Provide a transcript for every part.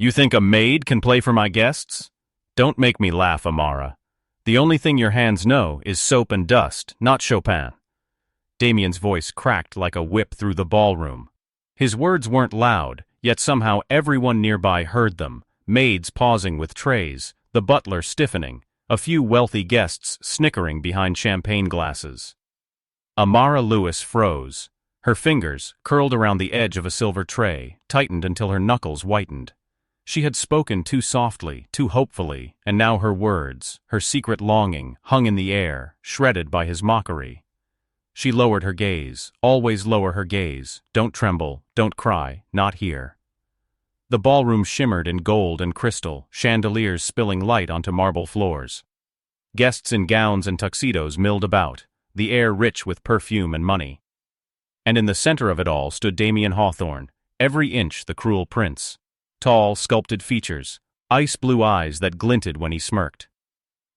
You think a maid can play for my guests? Don't make me laugh, Amara. The only thing your hands know is soap and dust, not Chopin. Damien's voice cracked like a whip through the ballroom. His words weren't loud, yet somehow everyone nearby heard them, maids pausing with trays, the butler stiffening, a few wealthy guests snickering behind champagne glasses. Amara Lewis froze. Her fingers, curled around the edge of a silver tray, tightened until her knuckles whitened. She had spoken too softly, too hopefully, and now her words, her secret longing, hung in the air, shredded by his mockery. She lowered her gaze, always lower her gaze, don't tremble, don't cry, not here. The ballroom shimmered in gold and crystal, chandeliers spilling light onto marble floors. Guests in gowns and tuxedos milled about, the air rich with perfume and money. And in the center of it all stood Damien Hawthorne, every inch the cruel prince. Tall, sculpted features, ice-blue eyes that glinted when he smirked.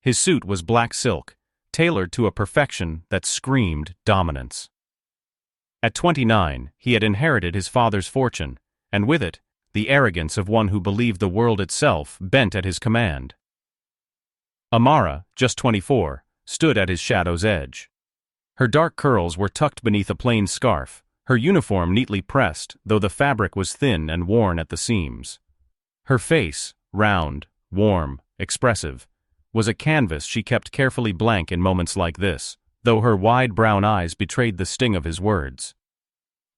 His suit was black silk, tailored to a perfection that screamed dominance. At 29, he had inherited his father's fortune, and with it, the arrogance of one who believed the world itself bent at his command. Amara, just 24, stood at his shadow's edge. Her dark curls were tucked beneath a plain scarf, her uniform neatly pressed, though the fabric was thin and worn at the seams. Her face, round, warm, expressive, was a canvas she kept carefully blank in moments like this, though her wide brown eyes betrayed the sting of his words.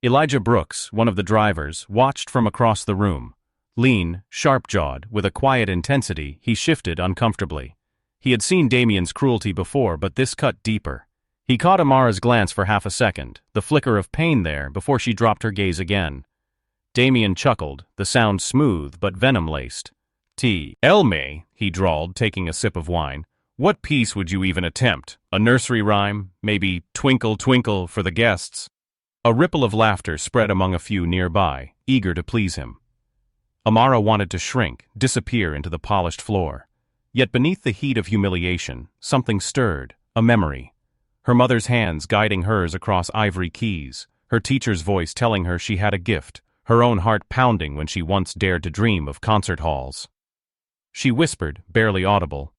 Elijah Brooks, one of the drivers, watched from across the room. Lean, sharp-jawed, with a quiet intensity, he shifted uncomfortably. He had seen Damien's cruelty before, but this cut deeper. He caught Amara's glance for half a second, the flicker of pain there before she dropped her gaze again. Damien chuckled, the sound smooth but venom-laced. "Tell me," he drawled, taking a sip of wine, "what piece would you even attempt? A nursery rhyme? Maybe Twinkle, Twinkle for the guests?" A ripple of laughter spread among a few nearby, eager to please him. Amara wanted to shrink, disappear into the polished floor. Yet beneath the heat of humiliation, something stirred, a memory. Her mother's hands guiding hers across ivory keys, her teacher's voice telling her she had a gift, her own heart pounding when she once dared to dream of concert halls. She whispered, barely audible,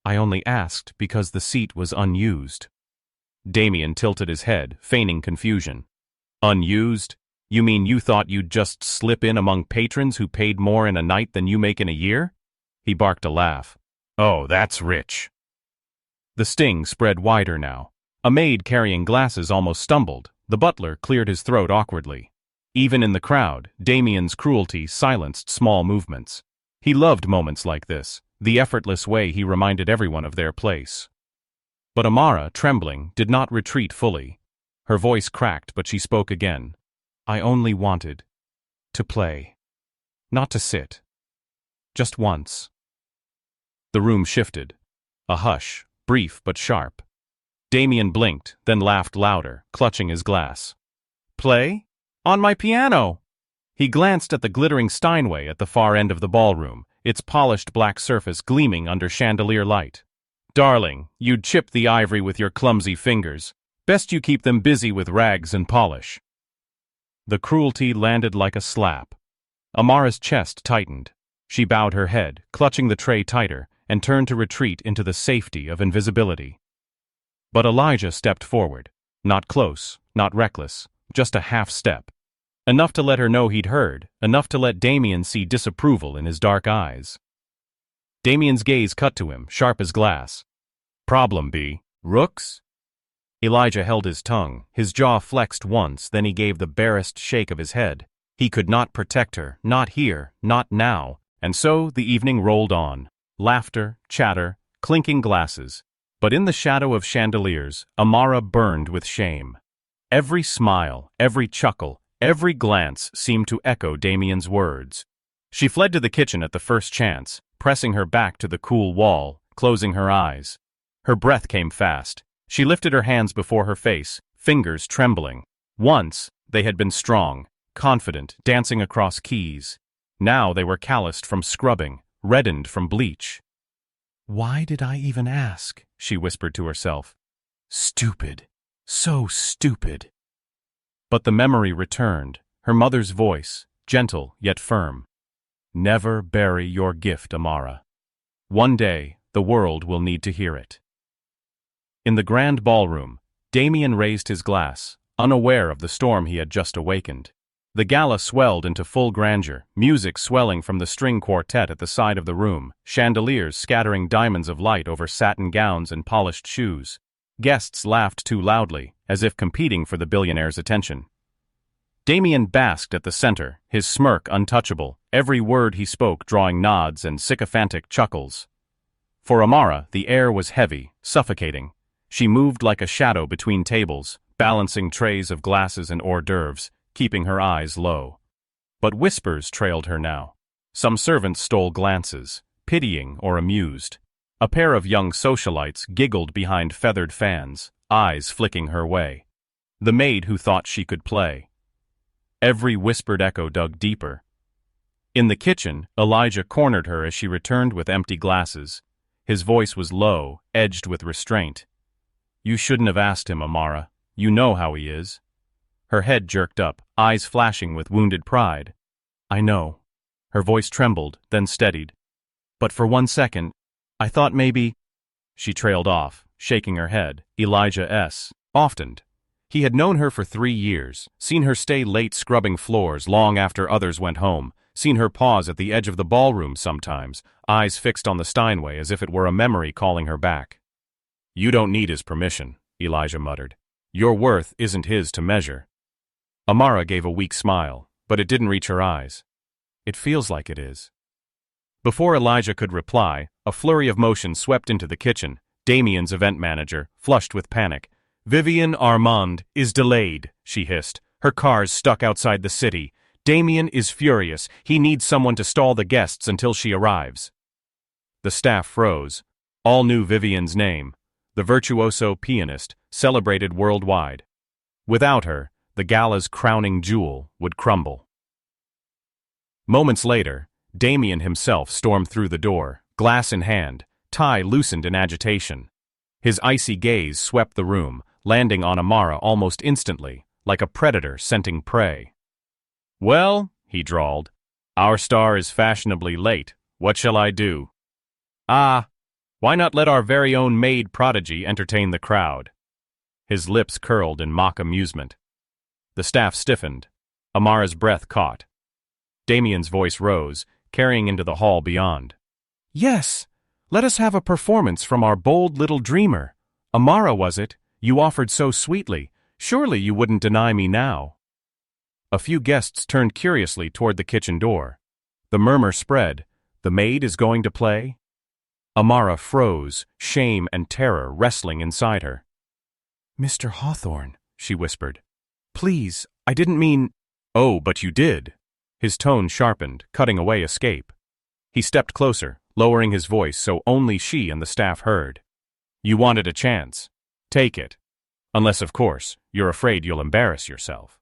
"I only asked because the seat was unused." Damien tilted his head, feigning confusion. "Unused? You mean you thought you'd just slip in among patrons who paid more in a night than you make in a year?" He barked a laugh. "Oh, that's rich." The sting spread wider now. A maid carrying glasses almost stumbled. The butler cleared his throat awkwardly. Even in the crowd, Damien's cruelty silenced small movements. He loved moments like this, the effortless way he reminded everyone of their place. But Amara, trembling, did not retreat fully. Her voice cracked, but she spoke again. "I only wanted to play. Not to sit. Just once." The room shifted. A hush, brief but sharp. Damien blinked, then laughed louder, clutching his glass. "Play? On my piano!" He glanced at the glittering Steinway at the far end of the ballroom, its polished black surface gleaming under chandelier light. "Darling, you'd chip the ivory with your clumsy fingers. Best you keep them busy with rags and polish." The cruelty landed like a slap. Amara's chest tightened. She bowed her head, clutching the tray tighter, and turned to retreat into the safety of invisibility. But Elijah stepped forward. Not close, not reckless, just a half step. Enough to let her know he'd heard, enough to let Damien see disapproval in his dark eyes. Damien's gaze cut to him, sharp as glass. "Problem, B. Rooks?" Elijah held his tongue, his jaw flexed once, then he gave the barest shake of his head. He could not protect her, not here, not now, and so the evening rolled on. Laughter, chatter, clinking glasses. But in the shadow of chandeliers, Amara burned with shame. Every smile, every chuckle, every glance seemed to echo Damien's words. She fled to the kitchen at the first chance, pressing her back to the cool wall, closing her eyes. Her breath came fast. She lifted her hands before her face, fingers trembling. Once, they had been strong, confident, dancing across keys. Now they were calloused from scrubbing, reddened from bleach. "Why did I even ask?" she whispered to herself. "Stupid. So stupid." But the memory returned, her mother's voice, gentle yet firm. Never bury your gift, Amara. One day, the world will need to hear it. In the grand ballroom, Damien raised his glass, unaware of the storm he had just awakened. The gala swelled into full grandeur, music swelling from the string quartet at the side of the room, chandeliers scattering diamonds of light over satin gowns and polished shoes. Guests laughed too loudly, as if competing for the billionaire's attention. Damien basked at the center, his smirk untouchable, every word he spoke drawing nods and sycophantic chuckles. For Amara, the air was heavy, suffocating. She moved like a shadow between tables, balancing trays of glasses and hors d'oeuvres, keeping her eyes low. But whispers trailed her now. Some servants stole glances, pitying or amused. A pair of young socialites giggled behind feathered fans, eyes flicking her way. The maid who thought she could play. Every whispered echo dug deeper. In the kitchen, Elijah cornered her as she returned with empty glasses. His voice was low, edged with restraint. "You shouldn't have asked him, Amara. You know how he is." Her head jerked up, eyes flashing with wounded pride. "I know." Her voice trembled, then steadied. "But for 1 second, I thought maybe—" She trailed off, shaking her head. Elijah often. He had known her for 3 years, seen her stay late scrubbing floors long after others went home, seen her pause at the edge of the ballroom sometimes, eyes fixed on the Steinway as if it were a memory calling her back. "You don't need his permission," Elijah muttered. "Your worth isn't his to measure." Amara gave a weak smile, but it didn't reach her eyes. "It feels like it is." Before Elijah could reply, a flurry of motion swept into the kitchen. Damien's event manager, flushed with panic. "Vivian Armand is delayed," she hissed. "Her car's stuck outside the city. Damien is furious. He needs someone to stall the guests until she arrives." The staff froze. All knew Vivian's name. The virtuoso pianist, celebrated worldwide. Without her, the gala's crowning jewel would crumble. Moments later, Damien himself stormed through the door, glass in hand, tie loosened in agitation. His icy gaze swept the room, landing on Amara almost instantly, like a predator scenting prey. "Well," he drawled, "our star is fashionably late. What shall I do?" Why not let our very own Maid Prodigy entertain the crowd?" His lips curled in mock amusement. The staff stiffened. Amara's breath caught. Damien's voice rose, carrying into the hall beyond. "Yes, let us have a performance from our bold little dreamer. Amara, was it? You offered so sweetly. Surely you wouldn't deny me now." A few guests turned curiously toward the kitchen door. The murmur spread. "The maid is going to play?" Amara froze, shame and terror wrestling inside her. "Mr. Hawthorne," she whispered. "Please, I didn't mean—" "Oh, but you did." His tone sharpened, cutting away escape. He stepped closer, lowering his voice so only she and the staff heard. "You wanted a chance. Take it. Unless, of course, you're afraid you'll embarrass yourself."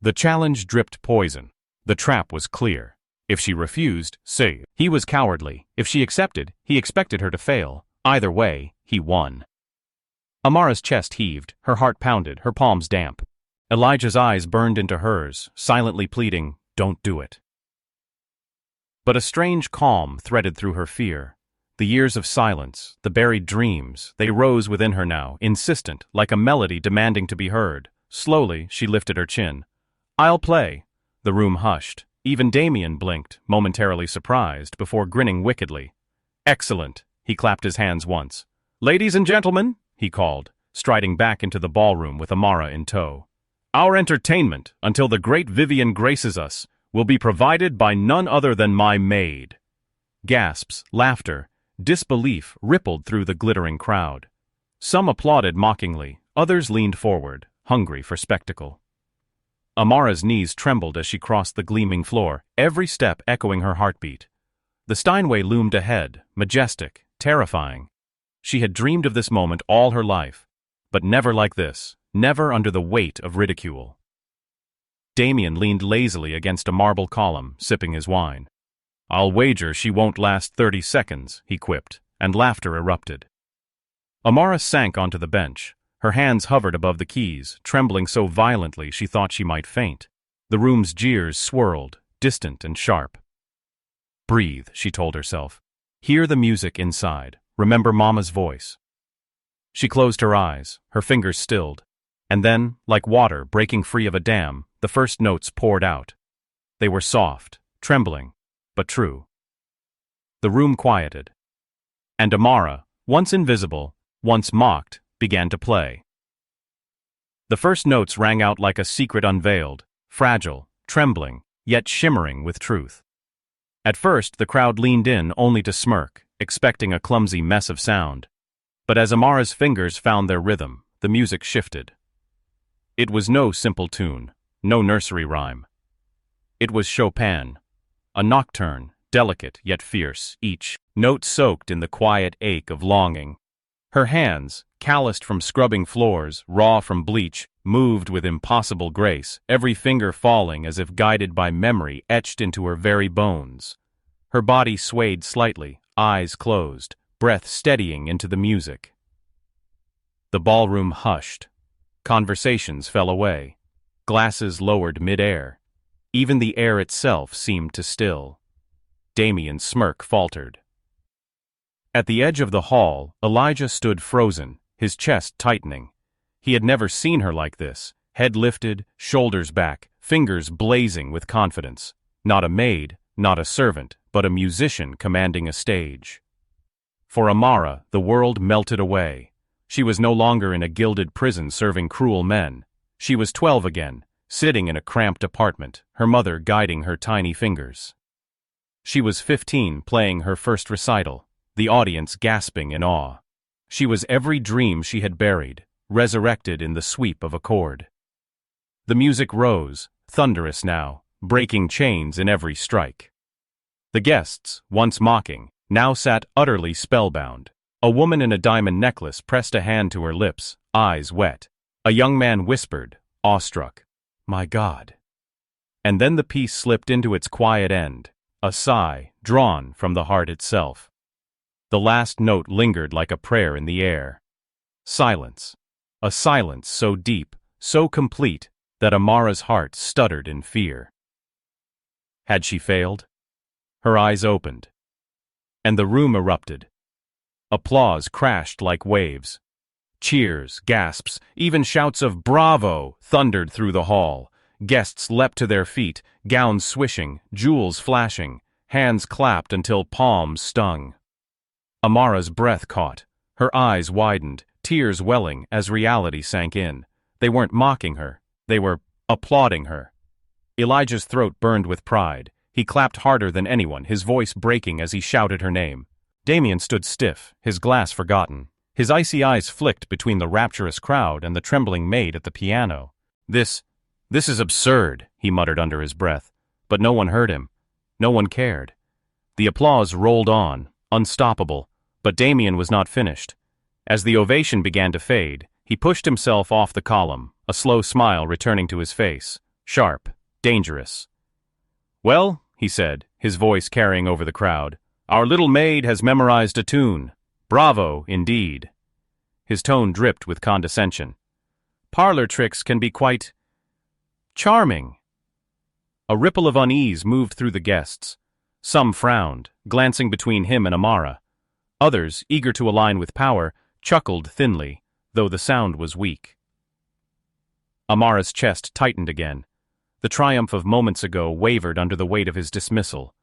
The challenge dripped poison. The trap was clear. If she refused, say, he was cowardly. If she accepted, he expected her to fail. Either way, he won. Amara's chest heaved, her heart pounded, her palms damp. Elijah's eyes burned into hers, silently pleading, "Don't do it." But a strange calm threaded through her fear. The years of silence, the buried dreams, they rose within her now, insistent, like a melody demanding to be heard. Slowly, she lifted her chin. "I'll play." The room hushed. Even Damien blinked, momentarily surprised, before grinning wickedly. "Excellent." He clapped his hands once. "Ladies and gentlemen," he called, striding back into the ballroom with Amara in tow. "Our entertainment, until the great Vivian graces us, will be provided by none other than my maid." Gasps, laughter, disbelief rippled through the glittering crowd. Some applauded mockingly, others leaned forward, hungry for spectacle. Amara's knees trembled as she crossed the gleaming floor, every step echoing her heartbeat. The Steinway loomed ahead, majestic, terrifying. She had dreamed of this moment all her life, but never like this, never under the weight of ridicule. Damien leaned lazily against a marble column, sipping his wine. "I'll wager she won't last 30 seconds, he quipped, and laughter erupted. Amara sank onto the bench. Her hands hovered above the keys, trembling so violently she thought she might faint. The room's jeers swirled, distant and sharp. Breathe, she told herself. Hear the music inside. Remember Mama's voice. She closed her eyes, her fingers stilled. And then, like water breaking free of a dam, the first notes poured out. They were soft, trembling, but true. The room quieted. And Amara, once invisible, once mocked, began to play. The first notes rang out like a secret unveiled, fragile, trembling, yet shimmering with truth. At first, the crowd leaned in only to smirk, expecting a clumsy mess of sound. But as Amara's fingers found their rhythm, the music shifted. It was no simple tune, no nursery rhyme. It was Chopin, a nocturne, delicate yet fierce, each note soaked in the quiet ache of longing. Her hands, calloused from scrubbing floors, raw from bleach, moved with impossible grace, every finger falling as if guided by memory etched into her very bones. Her body swayed slightly, eyes closed, breath steadying into the music. The ballroom hushed. Conversations fell away. Glasses lowered mid-air. Even the air itself seemed to still. Damien's smirk faltered. At the edge of the hall, Elijah stood frozen, his chest tightening. He had never seen her like this, head lifted, shoulders back, fingers blazing with confidence. Not a maid, not a servant, but a musician commanding a stage. For Amara, the world melted away. She was no longer in a gilded prison serving cruel men. She was 12 again, sitting in a cramped apartment, her mother guiding her tiny fingers. She was 15, playing her first recital, the audience gasping in awe. She was every dream she had buried, resurrected in the sweep of a chord. The music rose, thunderous now, breaking chains in every strike. The guests, once mocking, now sat utterly spellbound. A woman in a diamond necklace pressed a hand to her lips, eyes wet. A young man whispered, awestruck, "My God." And then the piece slipped into its quiet end, a sigh drawn from the heart itself. The last note lingered like a prayer in the air. Silence. A silence so deep, so complete, that Amara's heart stuttered in fear. Had she failed? Her eyes opened. And the room erupted. Applause crashed like waves. Cheers, gasps, even shouts of "Bravo!" thundered through the hall. Guests leapt to their feet, gowns swishing, jewels flashing, hands clapped until palms stung. Amara's breath caught. Her eyes widened, tears welling as reality sank in. They weren't mocking her. They were applauding her. Elijah's throat burned with pride. He clapped harder than anyone, his voice breaking as he shouted her name. Damien stood stiff, his glass forgotten. His icy eyes flicked between the rapturous crowd and the trembling maid at the piano. This is absurd," he muttered under his breath. But no one heard him. No one cared. The applause rolled on, unstoppable, but Damien was not finished. As the ovation began to fade, he pushed himself off the column, a slow smile returning to his face, sharp, dangerous. "Well," he said, his voice carrying over the crowd, "our little maid has memorized a tune. Bravo, indeed." His tone dripped with condescension. "Parlor tricks can be quite charming." A ripple of unease moved through the guests. Some frowned, glancing between him and Amara. Others, eager to align with power, chuckled thinly, though the sound was weak. Amara's chest tightened again. The triumph of moments ago wavered under the weight of his dismissal.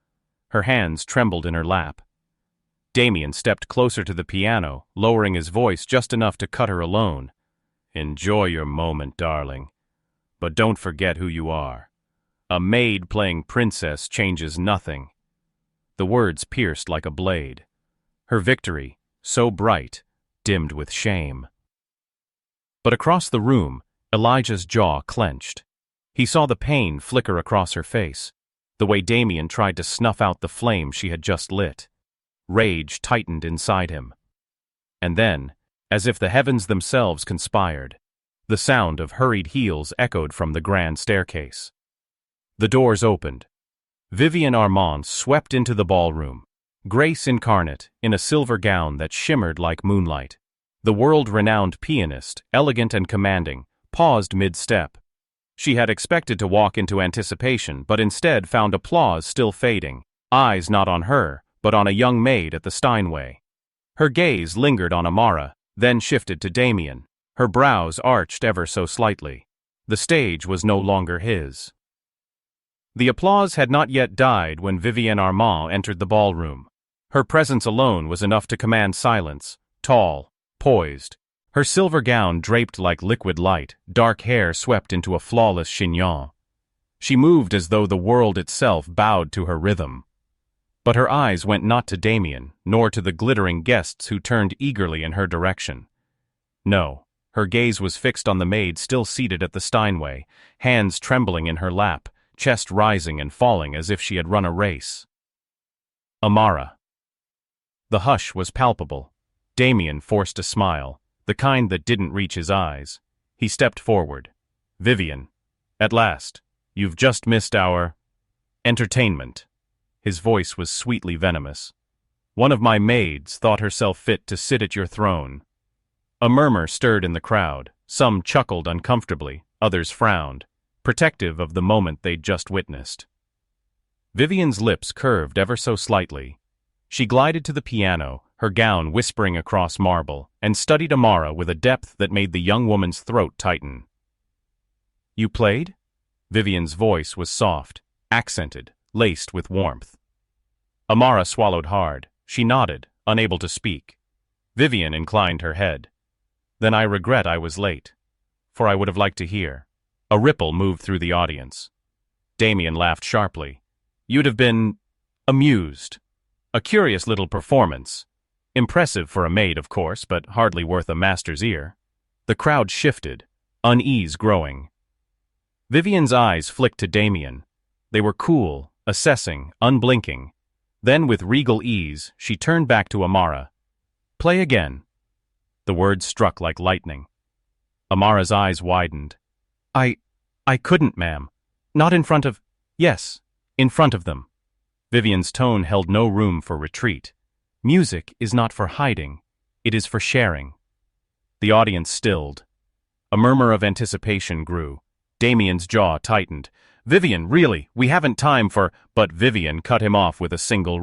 Her hands trembled in her lap. Damien stepped closer to the piano, lowering his voice just enough to cut her alone. "Enjoy your moment, darling. But don't forget who you are. A maid playing princess changes nothing." The words pierced like a blade. Her victory, so bright, dimmed with shame. But across the room, Elijah's jaw clenched. He saw the pain flicker across her face, the way Damien tried to snuff out the flame she had just lit. Rage tightened inside him. And then, as if the heavens themselves conspired, the sound of hurried heels echoed from the grand staircase. The doors opened. Vivian Armand swept into the ballroom, grace incarnate in a silver gown that shimmered like moonlight. The world-renowned pianist, elegant and commanding, paused mid-step. She had expected to walk into anticipation, but instead found applause still fading. eyes not on her, but on a young maid at the Steinway. Her gaze lingered on Amara, then shifted to Damien, her brows arched ever so slightly. The stage was no longer his. The applause had not yet died when Vivienne Armand entered the ballroom. Her presence alone was enough to command silence, tall, poised. Her silver gown draped like liquid light, dark hair swept into a flawless chignon. She moved as though the world itself bowed to her rhythm. But her eyes went not to Damien, nor to the glittering guests who turned eagerly in her direction. No, her gaze was fixed on the maid still seated at the Steinway, hands trembling in her lap, chest rising and falling as if she had run a race. Amara. The hush was palpable. Damien forced a smile, the kind that didn't reach his eyes. He stepped forward. Vivienne, at last, you've just missed our entertainment. His voice was sweetly venomous. One of my maids thought herself fit to sit at your throne. A murmur stirred in the crowd. Some chuckled uncomfortably, others frowned, protective of the moment they'd just witnessed. Vivienne's lips curved ever so slightly. She glided to the piano, her gown whispering across marble, and studied Amara with a depth that made the young woman's throat tighten. You played? Vivienne's voice was soft, accented, laced with warmth. Amara swallowed hard. She nodded, unable to speak. Vivienne inclined her head. Then I regret I was late, for I would have liked to hear. A ripple moved through the audience. Damien laughed sharply. You'd have been amused. A curious little performance. Impressive for a maid, of course, but hardly worth a master's ear. The crowd shifted, unease growing. Vivienne's eyes flicked to Damien. They were cool, assessing, unblinking. Then, with regal ease, she turned back to Amara. Play again. The words struck like lightning. Amara's eyes widened. I couldn't, ma'am. Not in front of— Yes, in front of them. Vivienne's tone held no room for retreat. Music is not for hiding. It is for sharing. The audience stilled. A murmur of anticipation grew. Damien's jaw tightened. Vivienne, really, we haven't time for— But Vivienne cut him off with a single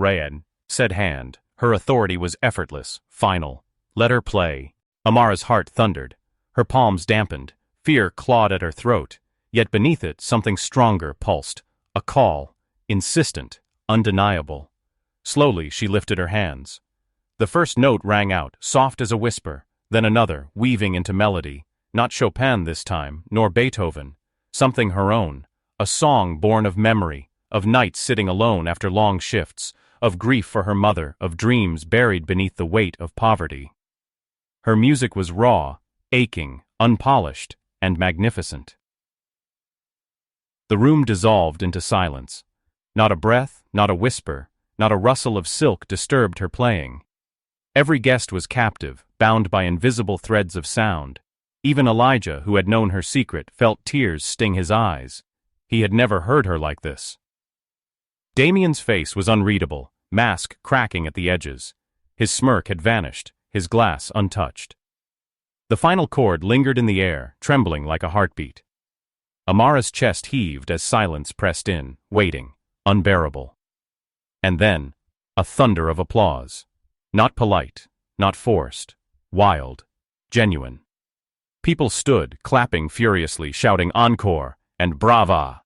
said hand. Her authority was effortless, final. Let her play. Amara's heart thundered. Her palms dampened. Fear clawed at her throat. Yet beneath it, something stronger pulsed. A call. Insistent. Undeniable. Slowly, she lifted her hands. The first note rang out, soft as a whisper, then another, weaving into melody. Not Chopin this time, nor Beethoven. Something her own. A song born of memory, of nights sitting alone after long shifts, of grief for her mother, of dreams buried beneath the weight of poverty. Her music was raw, aching, unpolished, and magnificent. The room dissolved into silence. Not a breath, not a whisper, not a rustle of silk disturbed her playing. Every guest was captive, bound by invisible threads of sound. Even Elijah, who had known her secret, felt tears sting his eyes. He had never heard her like this. Damien's face was unreadable, mask cracking at the edges. His smirk had vanished, his glass untouched. The final chord lingered in the air, trembling like a heartbeat. Amara's chest heaved as silence pressed in, waiting, unbearable. And then, a thunder of applause. Not polite, not forced, wild, genuine. People stood, clapping furiously, shouting encore and brava.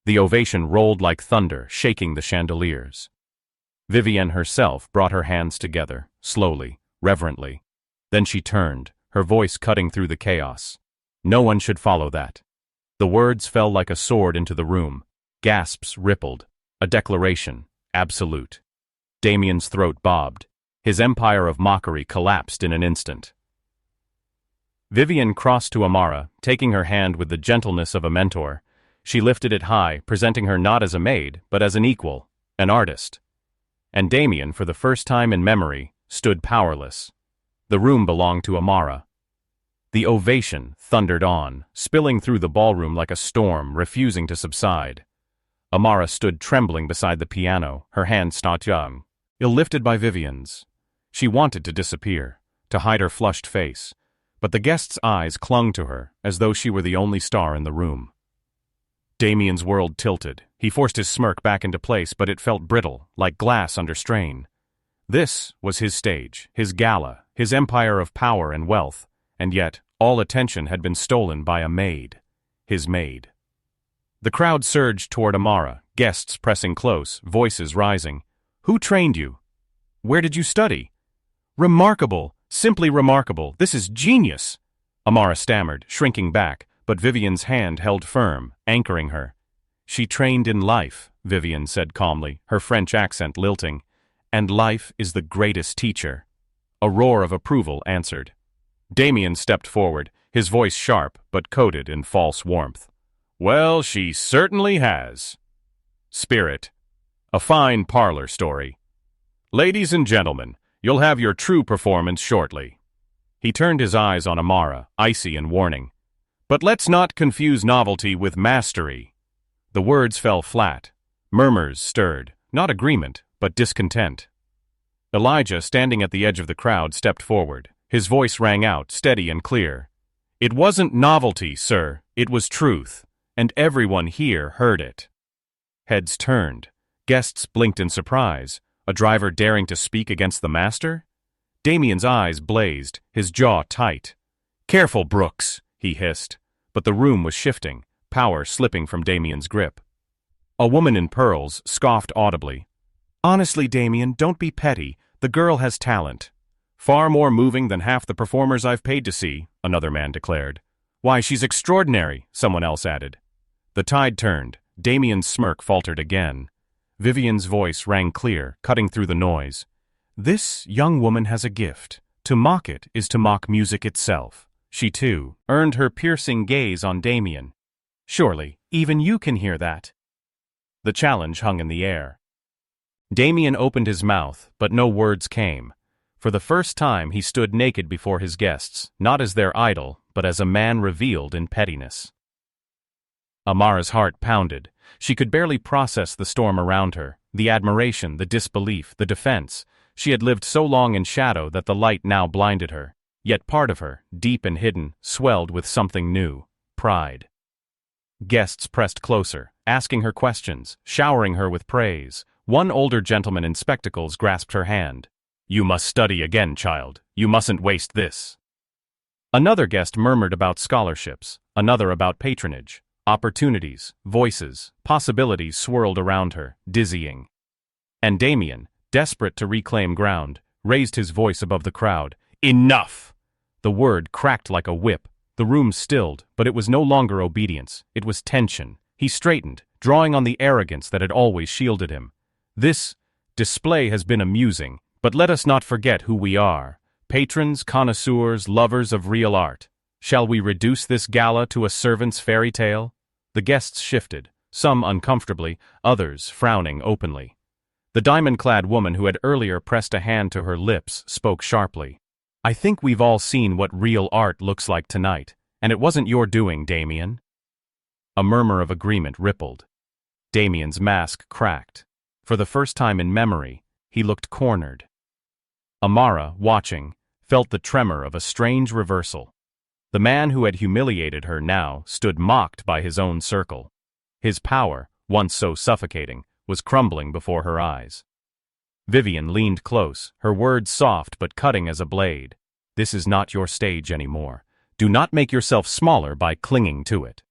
The ovation rolled like thunder, shaking the chandeliers. Vivienne herself brought her hands together, slowly, reverently. Then she turned, her voice cutting through the chaos. No one should follow that. The words fell like a sword into the room. Gasps rippled. A declaration, absolute. Damien's throat bobbed. His empire of mockery collapsed in an instant. Vivienne crossed to Amara, taking her hand with the gentleness of a mentor. She lifted it high, presenting her not as a maid, but as an equal, an artist. And Damien, for the first time in memory, stood powerless. The room belonged to Amara. The ovation thundered on, spilling through the ballroom like a storm, refusing to subside. Amara stood trembling beside the piano, her hands not young, ill-lifted by Vivienne's. She wanted to disappear, to hide her flushed face, but the guests' eyes clung to her as though she were the only star in the room. Damien's world tilted, He forced his smirk back into place, but it felt brittle, like glass under strain. This was his stage, his gala, his empire of power and wealth, and yet all attention had been stolen by a maid. His maid. The crowd surged toward Amara, guests pressing close, voices rising. "Who trained you? Where did you study?" "Remarkable! Simply remarkable! This is genius!" Amara stammered, shrinking back, but Vivian's hand held firm, anchoring her. "She trained in life," Vivian said calmly, her French accent lilting. "And life is the greatest teacher." A roar of approval answered. Damien stepped forward, his voice sharp but coated in false warmth. "Well, she certainly has. Spirit. A fine parlor story. Ladies and gentlemen, you'll have your true performance shortly." He turned his eyes on Amara, icy and warning. "But let's not confuse novelty with mastery." The words fell flat. Murmurs stirred, not agreement, but discontent. Elijah, standing at the edge of the crowd, stepped forward. His voice rang out, steady and clear. "It wasn't novelty, sir. It was truth. And everyone here heard it." Heads turned. Guests blinked in surprise. A driver daring to speak against the master? Damien's eyes blazed, his jaw tight. "Careful, Brooks," he hissed. But the room was shifting, power slipping from Damien's grip. A woman in pearls scoffed audibly. "Honestly, Damien, don't be petty. The girl has talent." "Far more moving than half the performers I've paid to see," another man declared. "Why, she's extraordinary," someone else added. The tide turned. Damien's smirk faltered again. Vivian's voice rang clear, cutting through the noise. "This young woman has a gift. To mock it is to mock music itself." She, too, earned her piercing gaze on Damien. "Surely, even you can hear that." The challenge hung in the air. Damien opened his mouth, but no words came. For the first time he stood naked before his guests, not as their idol, but as a man revealed in pettiness. Amara's heart pounded. She could barely process the storm around her, the admiration, the disbelief, the defense. She had lived so long in shadow that the light now blinded her. Yet part of her, deep and hidden, swelled with something new: pride. Guests pressed closer, asking her questions, showering her with praise. One older gentleman in spectacles grasped her hand. "You must study again, child. You mustn't waste this." Another guest murmured about scholarships, another about patronage. Opportunities, voices, possibilities swirled around her, dizzying. And Damien, desperate to reclaim ground, raised his voice above the crowd. "Enough!" The word cracked like a whip. The room stilled, but it was no longer obedience. It was tension. He straightened, drawing on the arrogance that had always shielded him. "This display has been amusing, but let us not forget who we are. Patrons, connoisseurs, lovers of real art. Shall we reduce this gala to a servant's fairy tale?" The guests shifted, some uncomfortably, others frowning openly. The diamond-clad woman who had earlier pressed a hand to her lips spoke sharply. "I think we've all seen what real art looks like tonight, and it wasn't your doing, Damien." A murmur of agreement rippled. Damien's mask cracked. For the first time in memory, he looked cornered. Amara, watching, felt the tremor of a strange reversal. The man who had humiliated her now stood mocked by his own circle. His power, once so suffocating, was crumbling before her eyes. Vivian leaned close, her words soft but cutting as a blade. "This is not your stage anymore. Do not make yourself smaller by clinging to it."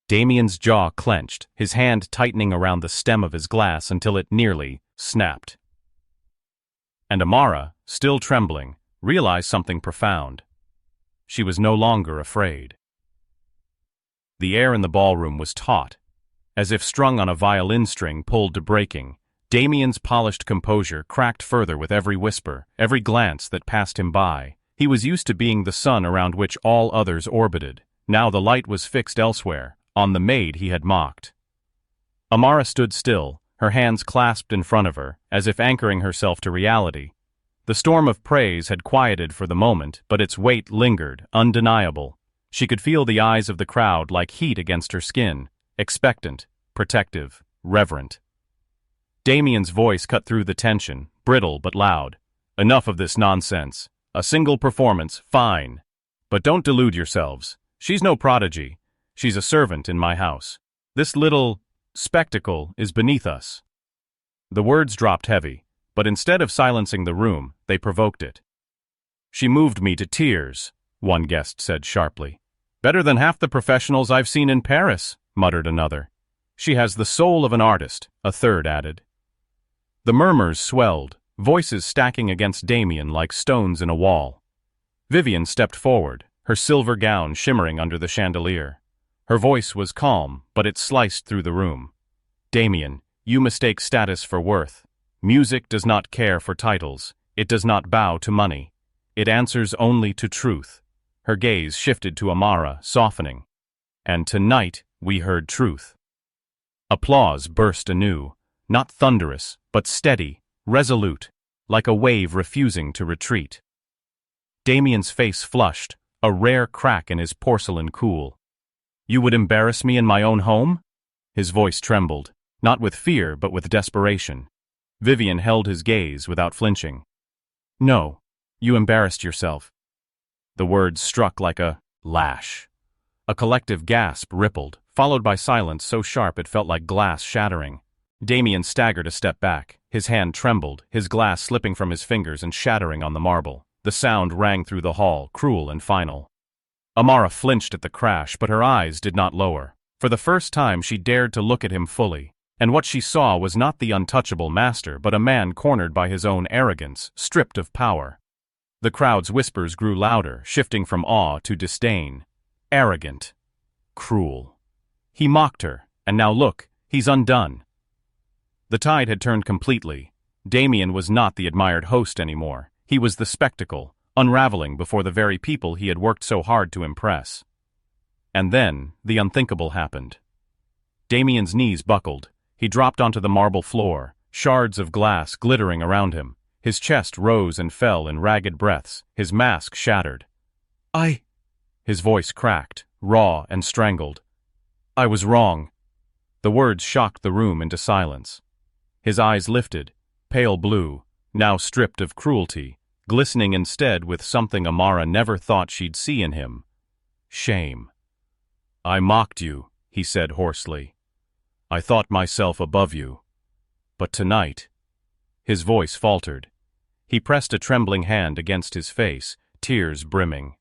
Damien's jaw clenched, his hand tightening around the stem of his glass until it nearly snapped. And Amara, still trembling, realized something profound. She was no longer afraid. The air in the ballroom was taut, as if strung on a violin string pulled to breaking. Damien's polished composure cracked further with every whisper, every glance that passed him by. He was used to being the sun around which all others orbited. Now the light was fixed elsewhere, on the maid he had mocked. Amara stood still, her hands clasped in front of her, as if anchoring herself to reality. The storm of praise had quieted for the moment, but its weight lingered, undeniable. She could feel the eyes of the crowd like heat against her skin, expectant, protective, reverent. Damien's voice cut through the tension, brittle but loud. "Enough of this nonsense. A single performance, fine. But don't delude yourselves. She's no prodigy. She's a servant in my house. This little spectacle is beneath us." The words dropped heavy, but instead of silencing the room, they provoked it. "She moved me to tears," one guest said sharply. "Better than half the professionals I've seen in Paris," muttered another. "She has the soul of an artist," a third added. The murmurs swelled, voices stacking against Damien like stones in a wall. Vivian stepped forward, her silver gown shimmering under the chandelier. Her voice was calm, but it sliced through the room. "Damien, you mistake status for worth. Music does not care for titles. It does not bow to money. It answers only to truth." Her gaze shifted to Amara, softening. "And tonight we heard truth." Applause burst anew, not thunderous, but steady, resolute, like a wave refusing to retreat. Damien's face flushed, a rare crack in his porcelain cool. "You would embarrass me in my own home?" His voice trembled, not with fear but with desperation. Vivian held his gaze without flinching. "No, you embarrassed yourself." The words struck like a lash. A collective gasp rippled, followed by silence so sharp it felt like glass shattering. Damien staggered a step back. His hand trembled, his glass slipping from his fingers and shattering on the marble. The sound rang through the hall, cruel and final. Amara flinched at the crash, but her eyes did not lower. For the first time she dared to look at him fully, and what she saw was not the untouchable master but a man cornered by his own arrogance, stripped of power. The crowd's whispers grew louder, shifting from awe to disdain. Arrogant. Cruel. He mocked her, and now look, he's undone. The tide had turned completely. Damien was not the admired host anymore. He was the spectacle, unraveling before the very people he had worked so hard to impress. And then, the unthinkable happened. Damien's knees buckled. He dropped onto the marble floor, shards of glass glittering around him. His chest rose and fell in ragged breaths, his mask shattered. His voice cracked, raw and strangled. "I was wrong." The words shocked the room into silence. His eyes lifted, pale blue, now stripped of cruelty, glistening instead with something Amara never thought she'd see in him. Shame. "I mocked you," he said hoarsely. "I thought myself above you. But tonight—" His voice faltered. He pressed a trembling hand against his face, tears brimming.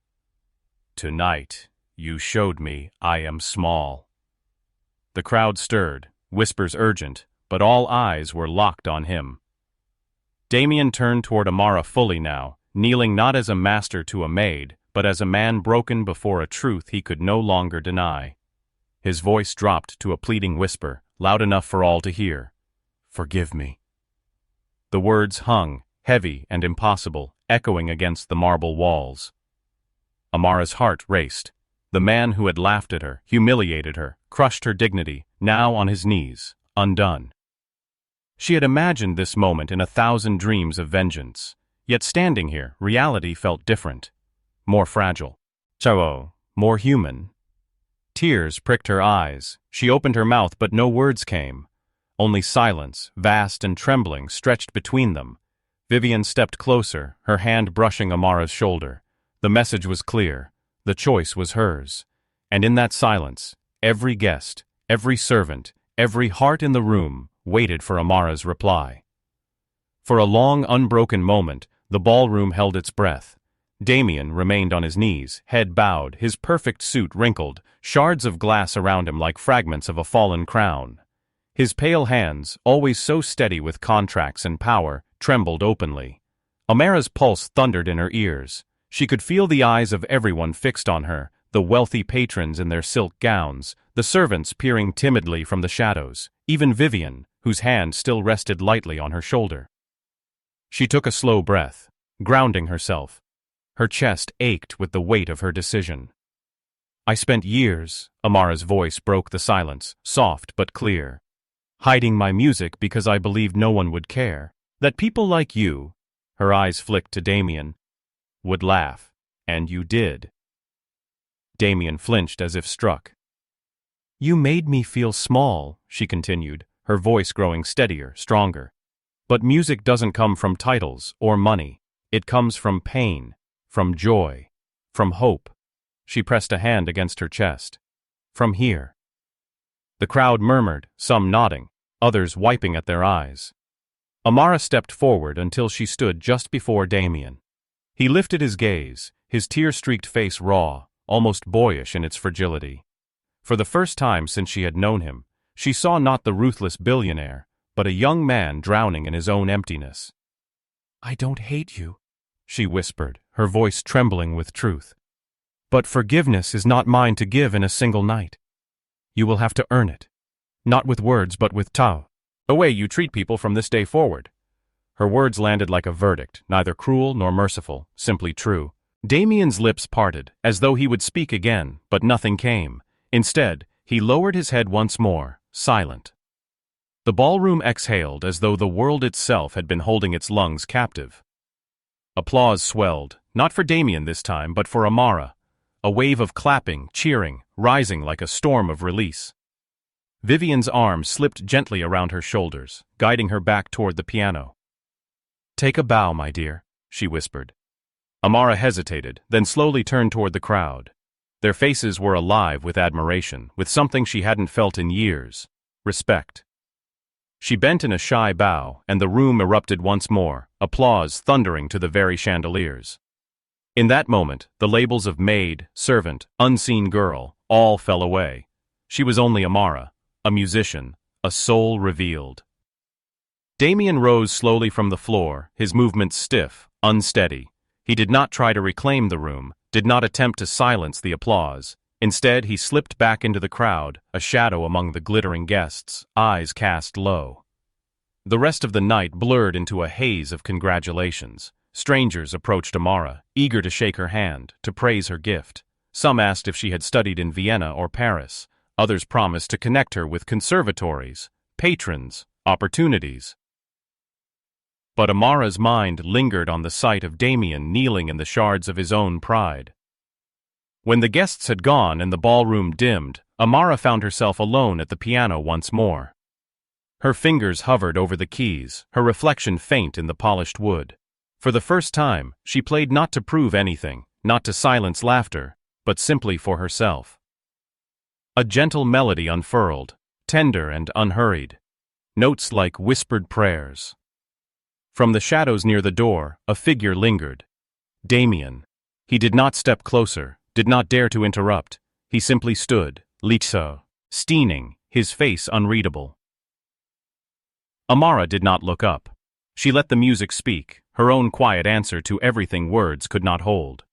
"Tonight, you showed me I am small." The crowd stirred, whispers urgent, but all eyes were locked on him. Damien turned toward Amara fully now, kneeling not as a master to a maid, but as a man broken before a truth he could no longer deny. His voice dropped to a pleading whisper, loud enough for all to hear. "Forgive me." The words hung, heavy and impossible, echoing against the marble walls. Amara's heart raced. The man who had laughed at her, humiliated her, crushed her dignity, now on his knees, undone. She had imagined this moment in 1,000 dreams of vengeance. Yet standing here, reality felt different. More fragile. More human. Tears pricked her eyes. She opened her mouth, but no words came. Only silence, vast and trembling, stretched between them. Vivian stepped closer, her hand brushing Amara's shoulder. The message was clear. The choice was hers. And in that silence, every guest, every servant, every heart in the room waited for Amara's reply. For a long, unbroken moment, the ballroom held its breath. Damien remained on his knees, head bowed, his perfect suit wrinkled, shards of glass around him like fragments of a fallen crown. His pale hands, always so steady with contracts and power, trembled openly. Amara's pulse thundered in her ears. She could feel the eyes of everyone fixed on her, the wealthy patrons in their silk gowns, the servants peering timidly from the shadows, even Vivian, whose hand still rested lightly on her shoulder. She took a slow breath, grounding herself. Her chest ached with the weight of her decision. "I spent years," Amara's voice broke the silence, soft but clear, "hiding my music because I believed no one would care. That people like you," her eyes flicked to Damien, "would laugh. And you did." Damien flinched as if struck. "You made me feel small," she continued, her voice growing steadier, stronger. "But music doesn't come from titles or money. It comes from pain, from joy, from hope." She pressed a hand against her chest. "From here." The crowd murmured, some nodding, others wiping at their eyes. Amara stepped forward until she stood just before Damien. He lifted his gaze, his tear-streaked face raw, almost boyish in its fragility. For the first time since she had known him, she saw not the ruthless billionaire, but a young man drowning in his own emptiness. "I don't hate you," she whispered, her voice trembling with truth. "But forgiveness is not mine to give in a single night. You will have to earn it. Not with words, but with Tao. The way you treat people from this day forward." Her words landed like a verdict, neither cruel nor merciful, simply true. Damien's lips parted, as though he would speak again, but nothing came. Instead, he lowered his head once more, silent. The ballroom exhaled as though the world itself had been holding its lungs captive. Applause swelled, not for Damien this time, but for Amara. A wave of clapping, cheering, rising like a storm of release. Vivian's arm slipped gently around her shoulders, guiding her back toward the piano. "Take a bow, my dear," she whispered. Amara hesitated, then slowly turned toward the crowd. Their faces were alive with admiration, with something she hadn't felt in years: respect. She bent in a shy bow, and the room erupted once more, applause thundering to the very chandeliers. In that moment, the labels of maid, servant, unseen girl, all fell away. She was only Amara, a musician, a soul revealed. Damien rose slowly from the floor, his movements stiff, unsteady. He did not try to reclaim the room, did not attempt to silence the applause. Instead, he slipped back into the crowd, a shadow among the glittering guests, eyes cast low. The rest of the night blurred into a haze of congratulations. Strangers approached Amara, eager to shake her hand, to praise her gift. Some asked if she had studied in Vienna or Paris. Others promised to connect her with conservatories, patrons, opportunities. But Amara's mind lingered on the sight of Damien kneeling in the shards of his own pride. When the guests had gone and the ballroom dimmed, Amara found herself alone at the piano once more. Her fingers hovered over the keys, her reflection faint in the polished wood. For the first time, she played not to prove anything, not to silence laughter, but simply for herself. A gentle melody unfurled, tender and unhurried. Notes like whispered prayers. From the shadows near the door, a figure lingered. Damien. He did not step closer, did not dare to interrupt. He simply stood, licho, steaming, his face unreadable. Amara did not look up. She let the music speak, her own quiet answer to everything words could not hold.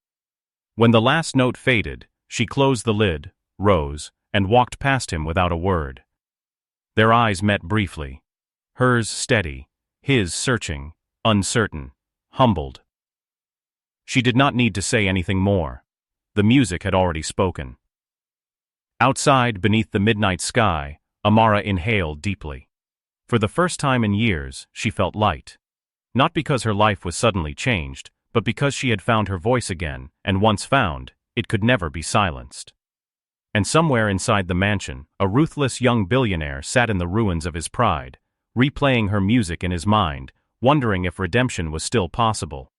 When the last note faded, she closed the lid, rose, and walked past him without a word. Their eyes met briefly. Hers steady, his searching, uncertain, humbled. She did not need to say anything more. The music had already spoken. Outside, beneath the midnight sky, Amara inhaled deeply. For the first time in years, she felt light. Not because her life was suddenly changed, but because she had found her voice again, and once found, it could never be silenced. And somewhere inside the mansion, a ruthless young billionaire sat in the ruins of his pride, replaying her music in his mind, wondering if redemption was still possible.